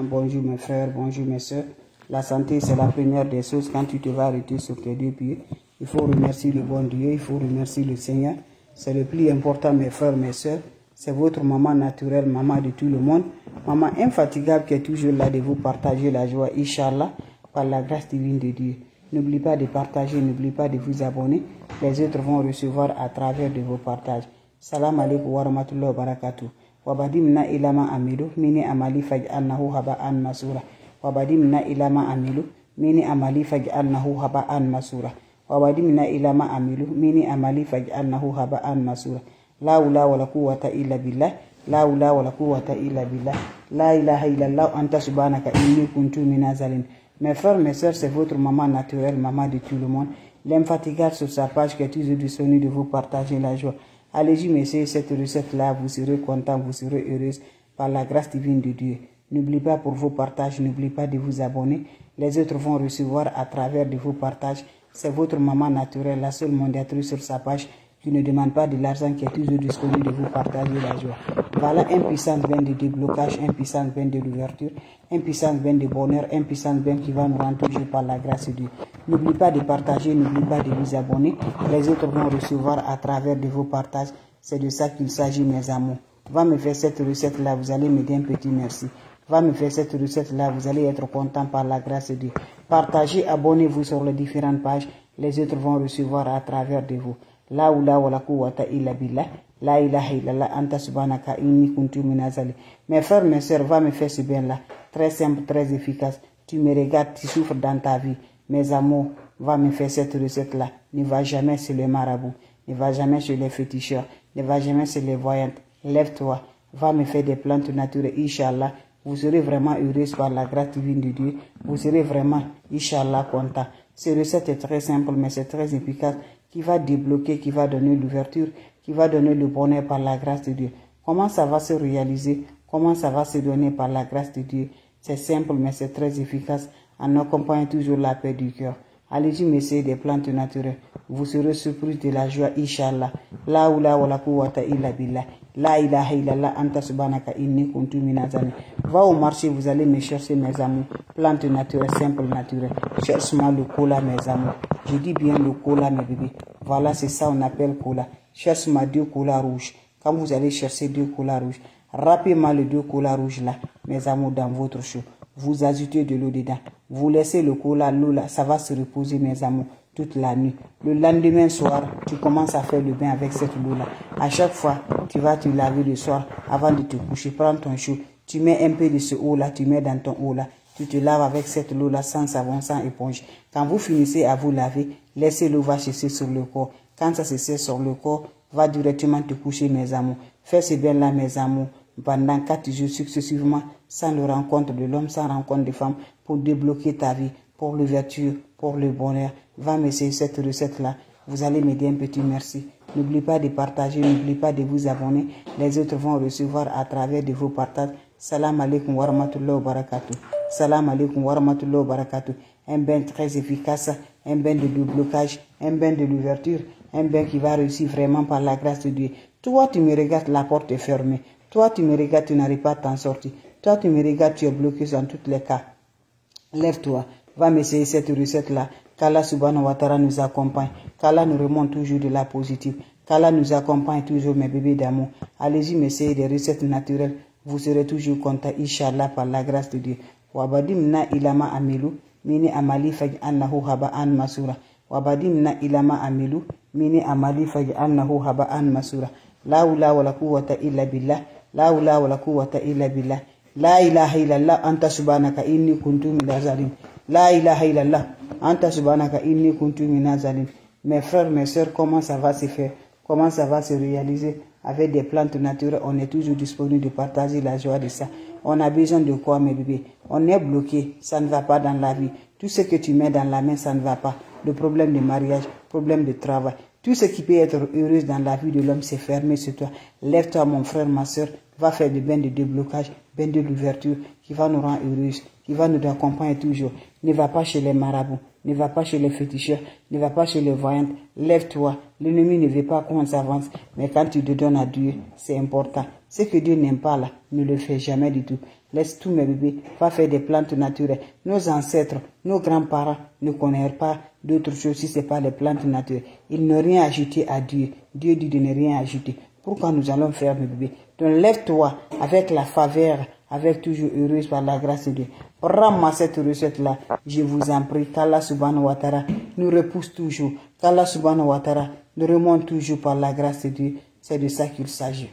Bonjour mes frères, bonjour mes soeurs. La santé, c'est la première des choses. Quand tu te vas arrêter sur tes deux pieds, il faut remercier le bon Dieu, il faut remercier le Seigneur. C'est le plus important, mes frères, mes soeurs. C'est votre maman naturelle, maman de tout le monde. Maman infatigable qui est toujours là de vous partager la joie, Inch'Allah, par la grâce divine de Dieu. N'oubliez pas de partager, n'oubliez pas de vous abonner. Les autres vont recevoir à travers de vos partages. Salam alaikum wa rahmatullahi wa barakatuh. Wabadimna ilama amilu mini amali faj'alnahu haba'an masura. Wabadimna ilama amilu mini amali faj'alnahu haba'an masura. Wabadimna ilama amilu mini amali faj'alnahu haba'an masura. La hawla wala quwwata illa billah. La hawla wala quwwata illa billah. La ilaha illallah anta subhanaka inni kuntu minaz zalimin. Mes frères, mes soeurs, c'est votre maman naturelle, maman de tout le monde. L'infatigable sur sa page qui est toujours disponible de vous partager la joie. Allez-y, messieurs, cette recette-là, vous serez content, vous serez heureuse par la grâce divine de Dieu. N'oubliez pas pour vos partages, n'oubliez pas de vous abonner. Les autres vont recevoir à travers de vos partages. C'est votre maman naturelle, la seule mondiatrice sur sa page qui ne demande pas de l'argent, qui est toujours disponible de vous partager la joie. Voilà un puissant bain de déblocage, un puissant bain de l'ouverture, un puissant bain de bonheur, un puissant bain qui va nous rendre toujours par la grâce de Dieu. N'oubliez pas de partager, n'oubliez pas de vous abonner. Les autres vont recevoir à travers de vos partages. C'est de ça qu'il s'agit, mes amours. Va me faire cette recette-là, vous allez me dire un petit merci. Va me faire cette recette-là, vous allez être content par la grâce de Dieu. Partagez, abonnez-vous sur les différentes pages. Les autres vont recevoir à travers de vous. La hawla wala quwwata illa billah. La ilaha illallah anta subhanaka inni kuntu minaz zalimin. Mes frères, mes soeurs, va me faire ce bien-là. Très simple, très efficace. Tu me regardes, tu souffres dans ta vie. Mes amours, va me faire cette recette-là. Ne va jamais sur les marabouts. Ne va jamais sur les féticheurs. Ne va jamais sur les voyantes. Lève-toi. Va me faire des plantes naturelles, Inch'Allah. Vous serez vraiment heureuse par la grâce divine de Dieu. Vous serez vraiment, Inch'Allah, content. Cette recette est très simple, mais c'est très efficace, qui va débloquer, qui va donner l'ouverture, qui va donner le bonheur par la grâce de Dieu. Comment ça va se réaliser? Comment ça va se donner par la grâce de Dieu? C'est simple, mais c'est très efficace, en accompagnant toujours la paix du cœur. Allez-y, messieurs, des plantes naturelles. Vous serez surpris de la joie, Inch'Allah. La hawla wala quwwata illa billah. La ilaha illallah anta subhanaka inni kuntu minaz zalimin. Va au marché, vous allez me chercher, mes amours. Plantes naturelles, simples, naturelles. Cherche-moi le cola, mes amours. Je dis bien le cola, mes bébés. Voilà, c'est ça on appelle cola. Cherche-moi 2 colas rouges. Quand vous allez chercher 2 colas rouges, râpez-moi les 2 colas rouges là, mes amours, dans votre chaud. Vous ajoutez de l'eau dedans. Vous laissez le cola, l'eau là, ça va se reposer, mes amours, toute la nuit. Le lendemain soir, tu commences à faire le bain avec cette eau là. À chaque fois, tu vas te laver le soir avant de te coucher. Prends ton chaud, tu mets un peu de ce eau là, tu mets dans ton eau là. Tu te laves avec cette eau là sans savon, sans éponge. Quand vous finissez à vous laver, laissez l'eau va sécher sur le corps. Quand ça se sèche sur le corps, va directement te coucher, mes amours. Fais ce bien là, mes amours, pendant 4 jours successivement, sans le rencontre de l'homme, sans rencontre de femme, pour débloquer ta vie, pour l'ouverture, pour le bonheur. Va m'essayer cette recette-là. Vous allez me dire un petit merci. N'oubliez pas de partager, n'oubliez pas de vous abonner. Les autres vont recevoir à travers de vos partages. Salam alaikum wa rahmatullahi wa barakatuh. Salam alaikum wa rahmatullahi wa barakatuh. Un bain très efficace, un bain de déblocage, un bain de l'ouverture, un bain qui va réussir vraiment par la grâce de Dieu. Toi, tu me regardes, la porte est fermée. Toi, tu me regardes, tu n'arrives pas à t'en sortir. Toi, tu me regardes, tu es bloqué dans tous les cas. Lève-toi, va m'essayer cette recette-là. Qu'Allah subhanahu wa ta'ala nous accompagne. Qu'Allah nous remonte toujours de la positive. Qu'Allah nous accompagne toujours, mes bébés d'amour. Allez-y, m'essayer des recettes naturelles. Vous serez toujours content, Inch'Allah, par la grâce de Dieu. Wabadimna ilama amilu, mini amali faj'alnahu haba'an masura. Wabadimna ilama amilu, mini amali faj'alnahu haba'an masura. La hawla wala quwwata illa billah. La hawla wala quwwata illa billah. La ilaha illallah anta subhanaka inni kuntu minaz zalimin. La ilaha illallah anta subhanaka inni kuntu minaz zalimin. Mes frères, mes soeurs, comment ça va se faire? Comment ça va se réaliser? Avec des plantes naturelles, on est toujours disponible de partager la joie de ça. On a besoin de quoi, mes bébés? On est bloqué, ça ne va pas dans la vie. Tout ce que tu mets dans la main, ça ne va pas. Le problème de mariage, problème de travail, tout ce qui peut être heureux dans la vie de l'homme, c'est fermé sur toi. Lève-toi, mon frère, ma soeur, va faire des bains de déblocage, bains de l'ouverture, qui va nous rendre heureux, qui va nous accompagner toujours. Ne va pas chez les marabouts, ne va pas chez les féticheurs, ne va pas chez les voyantes. Lève-toi. L'ennemi ne veut pas qu'on s'avance, mais quand tu te donnes à Dieu, c'est important. Ce que Dieu n'aime pas là, ne le fais jamais du tout. laisse tous mes bébés, va faire des plantes naturelles. Nos ancêtres, nos grands-parents ne connaissent pas d'autres choses si ce n'est pas les plantes naturelles. Ils n'ont rien ajouté à Dieu. Dieu dit de ne rien ajouter. Pourquoi nous allons faire, mes bébés? Donc lève-toi avec la faveur, avec toujours heureuse par la grâce de Dieu. Prends-moi cette recette-là, je vous en prie, qu'Allah subhanahu wa ta'ala nous repousse toujours, qu'Allah subhanahu wa ta'ala nous remonte toujours par la grâce de Dieu. C'est de ça qu'il s'agit.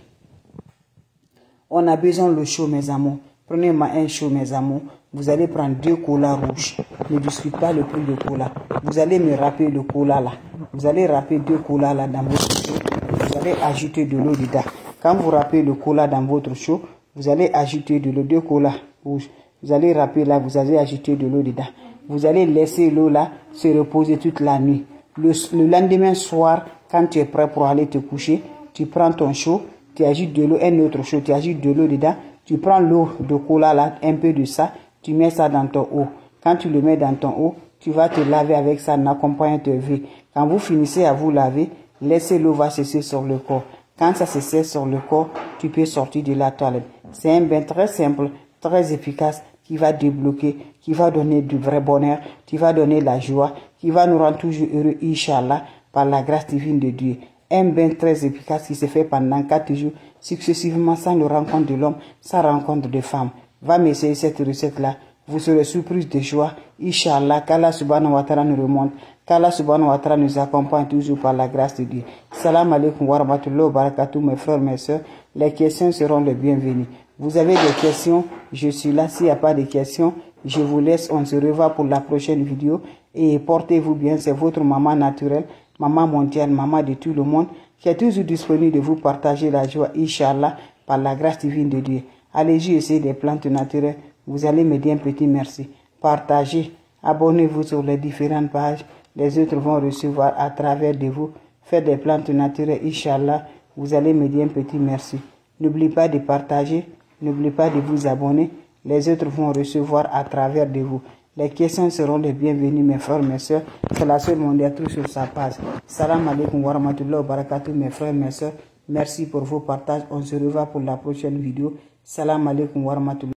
On a besoin de l'eau chaude, mes amours. Prenez-moi un chaud, mes amours. Vous allez prendre 2 colas rouges. Ne discutez pas le prix de cola. Vous allez me râper le cola là. Vous allez râper 2 colas là dans votre chaud. Vous allez ajouter de l'eau dedans. Quand vous râpez le cola dans votre chaud, vous allez ajouter de l'eau, 2 colas rouges. Vous allez râper là, vous allez ajouter de l'eau dedans. Vous allez laisser l'eau là se reposer toute la nuit. Le lendemain soir, quand tu es prêt pour aller te coucher, tu prends ton chaud, tu ajoutes de l'eau, un autre chaud, tu ajoutes de l'eau dedans. Tu prends l'eau de cola là, un peu de ça, tu mets ça dans ton eau. Quand tu le mets dans ton eau, tu vas te laver avec ça en accompagnant tes vies. Quand vous finissez à vous laver, laissez l'eau va cesser sur le corps. Quand ça se sert sur le corps, tu peux sortir de la toilette. C'est un bain très simple, très efficace, qui va débloquer, qui va donner du vrai bonheur, qui va donner la joie, qui va nous rendre toujours heureux, Inch'Allah, par la grâce divine de Dieu. Un bain très efficace qui se fait pendant 4 jours, successivement sans le rencontre de l'homme, sans rencontre de femme. Va m'essayer cette recette-là. Vous serez surprise de joie. Inch'Allah, qu'Allah subhanahu wa ta'ala nous remonte, qu'Allah subhanahu wa ta'ala nous accompagne toujours par la grâce de Dieu. Salam alaikum wa rahmatullahi wa barakatuh, mes frères, mes soeurs. Les questions seront les bienvenues. Vous avez des questions, je suis là. S'il n'y a pas de questions, je vous laisse. On se revoit pour la prochaine vidéo. Et portez-vous bien, c'est votre maman naturelle, maman mondiale, maman de tout le monde, qui est toujours disponible de vous partager la joie, Inch'Allah, par la grâce divine de Dieu. Allez-y essayer des plantes naturelles. Vous allez me dire un petit merci. Partagez, abonnez-vous sur les différentes pages. Les autres vont recevoir à travers de vous. Faites des plantes naturelles, Inch'Allah. Vous allez me dire un petit merci. N'oubliez pas de partager. N'oubliez pas de vous abonner. Les autres vont recevoir à travers de vous. Les questions seront les bienvenues, mes frères, mes soeurs. C'est la seule mondiale sur sa page. Salam alaikum wa rahmatullahi wa barakatuh, mes frères, mes soeurs. Merci pour vos partages. On se revoit pour la prochaine vidéo. Salam alaikum wa rahmatullahi.